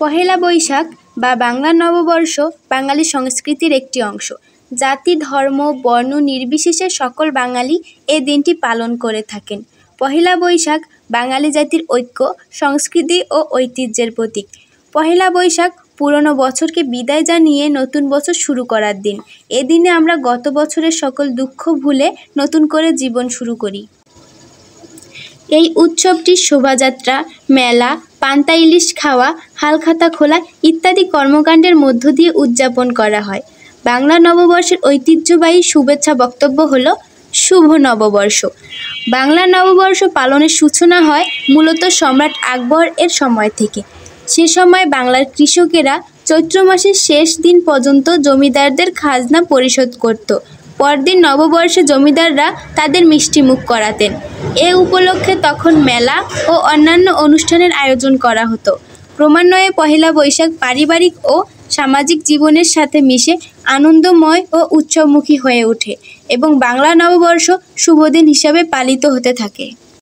পহেলা বৈশাখ বা বাংলা নববর্ষ বাঙালি সংস্কৃতির একটি অংশ। জাতি, ধর্ম, বর্ণ নির্বিশেষে সকল বাঙালি এই দিনটি পালন করে থাকেন। পহেলা বৈশাখ বাঙালি জাতির ঐক্য, সংস্কৃতি ও ঐতিহ্যের প্রতীক। পহেলা বৈশাখ পুরনো বছরকে বিদায় জানিয়ে নতুন বছর শুরু করার দিন। এদিনে আমরা গত বছরের সকল দুঃখ ভুলে নতুন করে জীবন শুরু করি। এই উৎসবটি শোভাযাত্রা, মেলা, পান্তা ইলিশ খাওয়া, হালখাতা খোলা ইত্যাদি কর্মকাণ্ডের মধ্য দিয়ে উদযাপন করা হয়। বাংলা নববর্ষের ঐতিহ্যবাহী শুভেচ্ছা বক্তব্য হল শুভ নববর্ষ। বাংলা নববর্ষ পালনের সূচনা হয় মূলত সম্রাট আকবর এর সময় থেকে। সে সময় বাংলার কৃষকেরা চৈত্র মাসের শেষ দিন পর্যন্ত জমিদারদের খাজনা পরিশোধ করত। পরদিন নববর্ষে জমিদাররা তাদের মিষ্টিমুখ করাতেন। এ উপলক্ষে তখন মেলা ও অন্যান্য অনুষ্ঠানের আয়োজন করা হতো। ক্রমান্বয়ে পহেলা বৈশাখ পারিবারিক ও সামাজিক জীবনের সাথে মিশে আনন্দময় ও উৎসবমুখী হয়ে ওঠে এবং বাংলা নববর্ষ শুভদিন হিসাবে পালিত হতে থাকে।